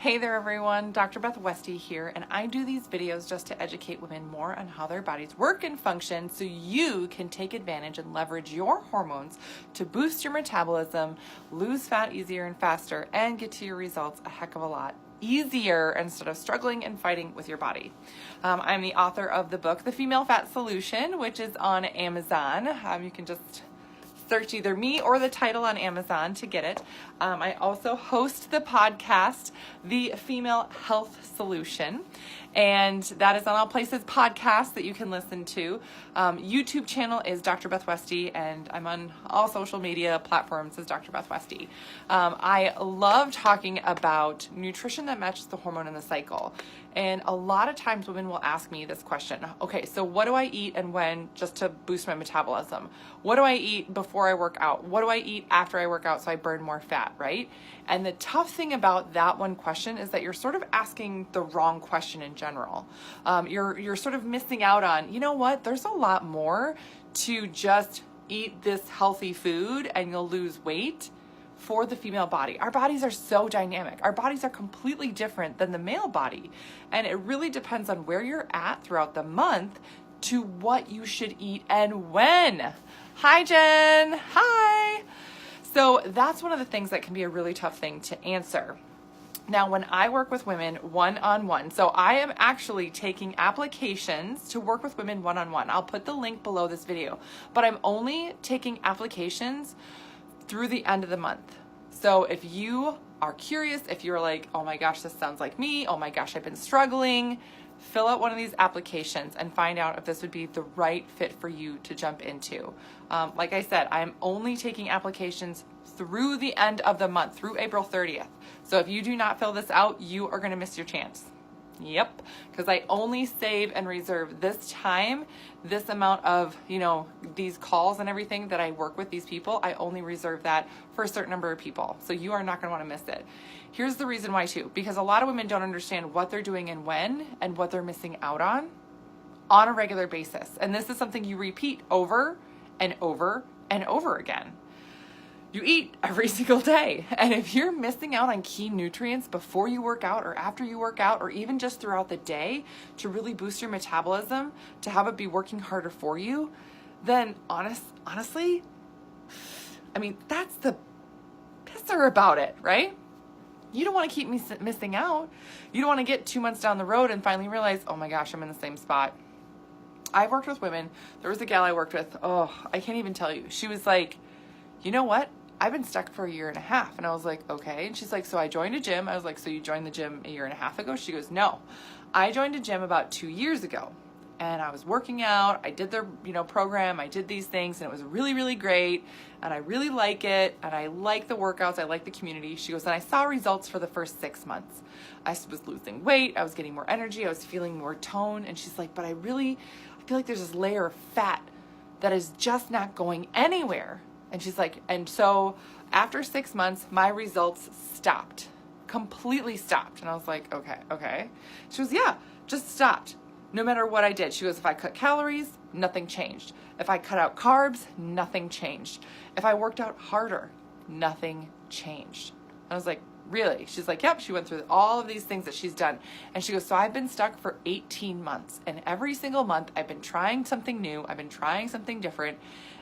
Hey there everyone, Dr. Beth Westy here, and I do these videos just to educate women more on how their bodies work and function so you can take advantage and leverage your hormones to boost your metabolism, lose fat easier and faster, and get to your results a heck of a lot easier instead of struggling and fighting with your body. I'm the author of the book, The Female Fat Solution, which is on Amazon. You can just search either me or the title on Amazon to get it. I also host the podcast, The Female Health Solution, and that is on all places podcasts that you can listen to. YouTube channel is Dr. Beth Westy, and I'm on all social media platforms as Dr. Beth Westy. I love talking about nutrition that matches the hormone in the cycle. And a lot of times women will ask me this question. Okay, so what do I eat and when just to boost my metabolism? What do I eat before I work out? What do I eat after I work out so I burn more fat, right? And the tough thing about that one question is that you're sort of asking the wrong question in general. You're sort of missing out on, you know what, there's a lot more to just eat this healthy food and you'll lose weight. For the female body. Our bodies are so dynamic. Our bodies are completely different than the male body. And it really depends on where you're at throughout the month to what you should eat and when. Hi, Jen. Hi. So that's one of the things that can be a really tough thing to answer. Now, when I work with women one-on-one, so I am actually taking applications to work with women one-on-one. I'll put the link below this video, but I'm only taking applications through the end of the month. So if you are curious, if you're like, oh my gosh, this sounds like me, oh my gosh, I've been struggling, fill out one of these applications and find out if this would be the right fit for you to jump into. Like I said, I'm only taking applications through the end of the month, through April 30th. So if you do not fill this out, you are gonna miss your chance. Yep, because I only save and reserve this time, this amount of, these calls and everything that I work with these people, I only reserve that for a certain number of people. So you are not going to want to miss it. Here's the reason why too, because a lot of women don't understand what they're doing and when and what they're missing out on a regular basis. And this is something you repeat over and over and over again. You eat every single day. And if you're missing out on key nutrients before you work out or after you work out, or even just throughout the day to really boost your metabolism, to have it be working harder for you, then honestly, that's the pisser about it, right? You don't want to keep missing out. You don't want to get 2 months down the road and finally realize, oh my gosh, I'm in the same spot. I've worked with women. There was a gal I worked with. Oh, I can't even tell you. She was like, you know what? I've been stuck for 1.5 years. And I was like, okay. And she's like, so I joined a gym. I was like, so you joined the gym 1.5 years ago? She goes, no, I joined a gym about 2 years ago and I was working out. I did their, program. I did these things and it was really, really great. And I really like it. And I like the workouts. I like the community. She goes, and I saw results for the first 6 months. I was losing weight. I was getting more energy. I was feeling more tone. And she's like, but I feel like there's this layer of fat that is just not going anywhere. And she's like, and so after 6 months, my results stopped, completely stopped. And I was like, okay. She goes, yeah, just stopped. No matter what I did. She goes, if I cut calories, nothing changed. If I cut out carbs, nothing changed. If I worked out harder, nothing changed. I was like, really? She's like, yep. She went through all of these things that she's done. And she goes, so I've been stuck for 18 months. And every single month I've been trying something new. I've been trying something different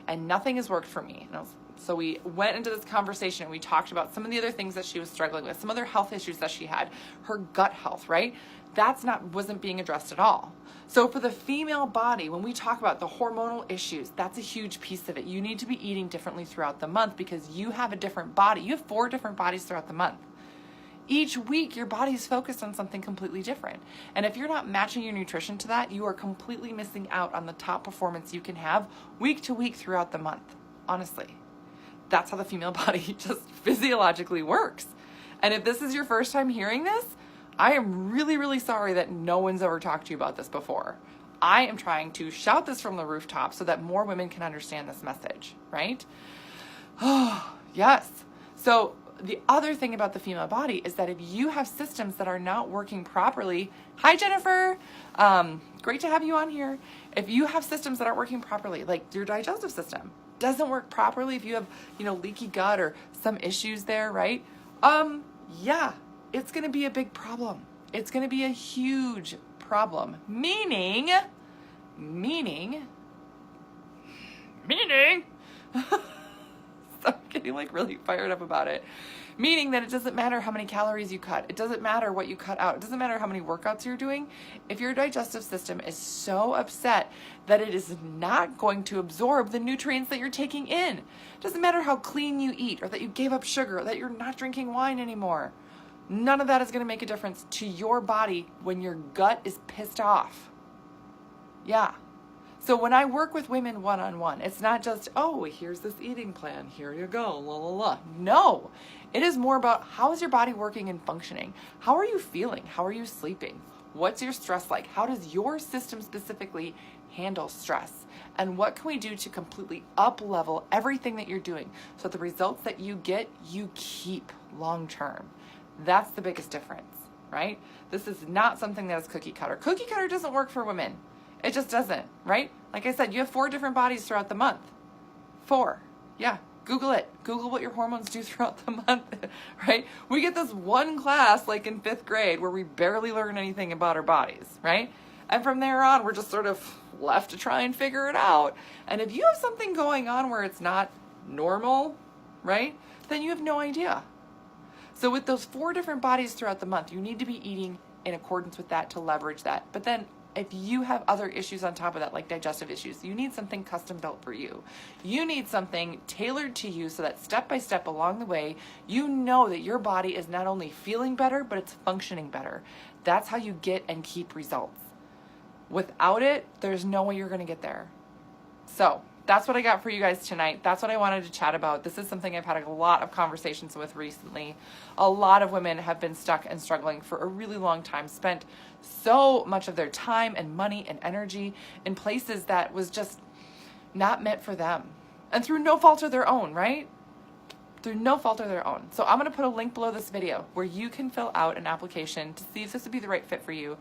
and nothing has worked for me. So we went into this conversation and we talked about some of the other things that she was struggling with, some other health issues that she had, her gut health, right? Wasn't being addressed at all. So for the female body, when we talk about the hormonal issues, that's a huge piece of it. You need to be eating differently throughout the month because you have a different body. You have 4 different bodies throughout the month. Each week, your body is focused on something completely different. And if you're not matching your nutrition to that, you are completely missing out on the top performance you can have week to week throughout the month. Honestly, that's how the female body just physiologically works. And if this is your first time hearing this, I am really, really sorry that no one's ever talked to you about this before. I am trying to shout this from the rooftop so that more women can understand this message, right? Oh, yes. So the other thing about the female body is that if you have systems that are not working properly, hi Jennifer, great to have you on here. If you have systems that aren't working properly, like your digestive system doesn't work properly, if you have, leaky gut or some issues there, right? Yeah, it's going to be a big problem. It's going to be a huge problem. Meaning, I'm getting like really fired up about it. Meaning that it doesn't matter how many calories you cut. It doesn't matter what you cut out. It doesn't matter how many workouts you're doing. If your digestive system is so upset that it is not going to absorb the nutrients that you're taking in. It doesn't matter how clean you eat, or that you gave up sugar, or that you're not drinking wine anymore. None of that is going to make a difference to your body when your gut is pissed off. Yeah. So when I work with women one-on-one, it's not just, oh, here's this eating plan, here you go, la la la. No, it is more about how is your body working and functioning? How are you feeling? How are you sleeping? What's your stress like? How does your system specifically handle stress? And what can we do to completely up-level everything that you're doing so the results that you get, you keep long-term? That's the biggest difference, right? This is not something that is cookie cutter. Cookie cutter doesn't work for women. It just doesn't, right? Like I said, you have 4 different bodies throughout the month. 4. Yeah, Google it. Google what your hormones do throughout the month, right? We get this one class like in 5th grade where we barely learn anything about our bodies, right? And from there on, we're just sort of left to try and figure it out. And if you have something going on where it's not normal, right, then you have no idea. So with those 4 different bodies throughout the month, you need to be eating in accordance with that to leverage that. But then if you have other issues on top of that, like digestive issues, you need something custom built for you. You need something tailored to you so that step by step along the way, you know that your body is not only feeling better, but it's functioning better. That's how you get and keep results. Without it, there's no way you're going to get there. So that's what I got for you guys tonight. That's what I wanted to chat about. This is something I've had a lot of conversations with recently. A lot of women have been stuck and struggling for a really long time, spent so much of their time and money and energy in places that was just not meant for them. And through no fault of their own, right? Through no fault of their own. So I'm going to put a link below this video where you can fill out an application to see if this would be the right fit for you,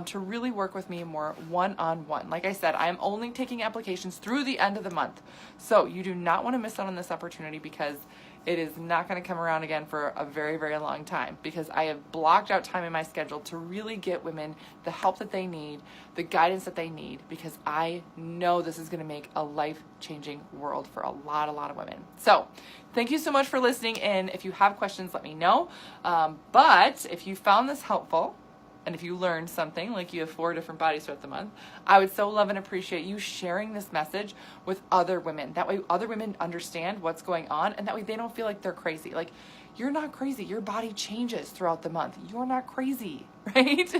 to really work with me more one-on-one. Like I said, I am only taking applications through the end of the month. So you do not want to miss out on this opportunity because it is not going to come around again for a very, very long time, because I have blocked out time in my schedule to really get women the help that they need, the guidance that they need, because I know this is going to make a life-changing world for a lot of women. So thank you so much for listening in. If you have questions, let me know. But if you found this helpful, and if you learned something, like you have 4 different bodies throughout the month, I would so love and appreciate you sharing this message with other women. That way other women understand what's going on, and that way they don't feel like they're crazy. Like, you're not crazy. Your body changes throughout the month. You're not crazy, right?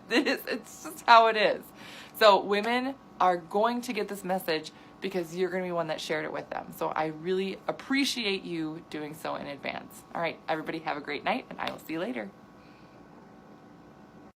It's just how it is. So women are going to get this message because you're going to be one that shared it with them. So I really appreciate you doing so in advance. All right, everybody have a great night, and I will see you later.